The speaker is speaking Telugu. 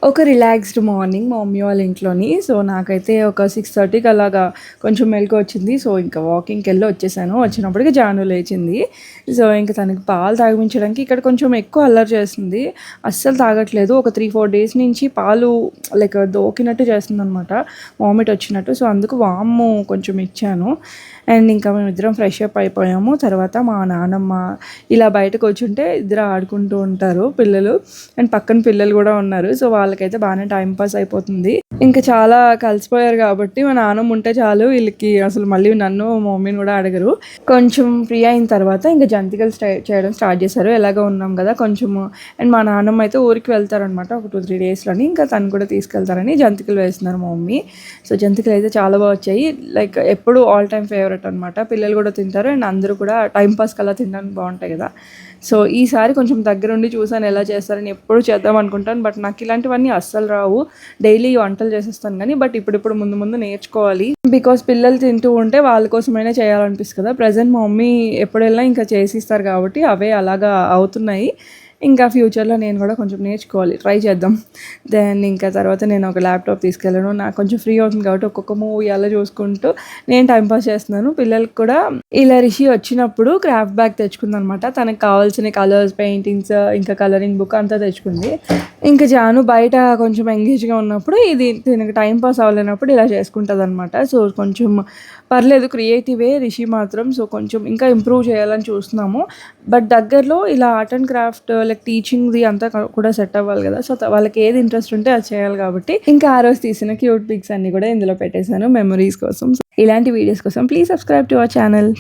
ఒక రిలాక్స్డ్ మార్నింగ్ మా మమ్మీ వాళ్ళ ఇంట్లోని. సో, నాకైతే ఒక 6:30కి అలాగా కొంచెం మెలుకువ వచ్చింది. సో, ఇంకా వాకింగ్‌కి వెళ్ళి వచ్చేసాను. వచ్చినప్పటికి జాను లేచింది. సో, ఇంక తనకి పాలు తాగిపించడానికి ఇక్కడ కొంచెం ఎక్కువ అల్లరి చేస్తుంది. అస్సలు తాగట్లేదు. ఒక 3, 4 డేస్ నుంచి పాలు లైక్ దోకినట్టు చేస్తుందనమాట. వామిట్ వచ్చినట్టు. సో, అందుకు వాము కొంచెం ఇచ్చాను. అండ్ ఇంకా మేమిద్దరం ఫ్రెష్ అప్ అయిపోయాము. తర్వాత మా నానమ్మ ఇలా బయట కూర్చుంటే ఇద్దరు ఆడుకుంటూ ఉంటారు పిల్లలు. అండ్ పక్కన పిల్లలు కూడా ఉన్నారు. సో, వాళ్ళకైతే బాగానే టైం పాస్ అయిపోతుంది. ఇంకా చాలా కలిసిపోయారు కాబట్టి మా నాన్నమ్మ ఉంటే చాలు వీళ్ళకి అసలు మళ్ళీ నన్ను మా మమ్మీని కూడా అడగరు. కొంచెం ఫ్రీ అయిన తర్వాత ఇంకా జంతికలు చేయడం స్టార్ట్ చేశారు. ఎలాగో ఉన్నాం కదా కొంచెము. అండ్ మా నాన్నమ్మ అయితే ఊరికి వెళ్తారనమాట ఒక 2-3 డేస్లోని. ఇంకా తను కూడా తీసుకెళ్తారని జంతికలు వేస్తున్నారు మా మమ్మీ. సో, జంతికలు అయితే చాలా బాగా వచ్చాయి. లైక్ ఎప్పుడు ఆల్ టైమ్ ఫేవరెట్ అనమాట. పిల్లలు కూడా తింటారు అండ్ అందరూ కూడా టైంపాస్కి అలా తినడానికి బాగుంటాయి కదా. సో, ఈసారి కొంచెం దగ్గరుండి చూసాను ఎలా చేస్తారని. ఎప్పుడు చేద్దాం అనుకుంటాను బట్ నాకు ఇలాంటివన్నీ అస్సలు రావు. డైలీ వంటలు చేసేస్తాను కానీ బట్ ఇప్పుడు ముందు ముందు నేర్చుకోవాలి. బికాస్ పిల్లలు తింటూ ఉంటే వాళ్ళ కోసమైనా చేయాలనిపిస్తుంది కదా. ప్రజెంట్ మా మమ్మీ ఎప్పుడు వెళ్ళినా ఇంకా చేసిస్తారు కాబట్టి అవే అలాగా అవుతున్నాయి. ఇంకా ఫ్యూచర్లో నేను కూడా కొంచెం నేర్చుకోవాలి, ట్రై చేద్దాం. దెన్ ఇంకా తర్వాత నేను ఒక ల్యాప్టాప్ తీసుకెళ్ళాను. నాకు కొంచెం ఫ్రీ అవుతుంది కాబట్టి ఒక్కొక్క మూవీ అలా చూసుకుంటూ నేను టైంపాస్ చేస్తున్నాను. పిల్లలకి కూడా ఇలా రిషి వచ్చినప్పుడు క్రాఫ్ట్ బ్యాగ్ తెచ్చుకుంది అనమాట. తనకు కావాల్సిన కలర్స్, పెయింటింగ్స్, ఇంకా కలరింగ్ బుక్ అంతా తెచ్చుకుంది. ఇంకా జాను బయట కొంచెం ఎంగేజ్గా ఉన్నప్పుడు ఇది తనకి టైంపాస్ అవ్వలేనప్పుడు ఇలా చేసుకుంటుంది అనమాట. సో, కొంచెం పర్లేదు, క్రియేటివే రిషి మాత్రం. సో, కొంచెం ఇంకా ఇంప్రూవ్ చేయాలని చూస్తున్నాము. బట్ దగ్గరలో ఇలా ఆర్ట్ అండ్ క్రాఫ్ట్ లైక్ టీచింగ్ది అంతా కూడా సెట్ అవ్వాలి కదా. సో, వాళ్ళకి ఏది ఇంట్రెస్ట్ ఉంటే అది చేయాలి కాబట్టి ఇంకా ఆ రోజు తీసిన క్యూట్ పిక్స్ అన్ని కూడా ఇందులో పెట్టేశాను మెమరీస్ కోసం. ఇలాంటి వీడియోస్ కోసం please subscribe to our channel.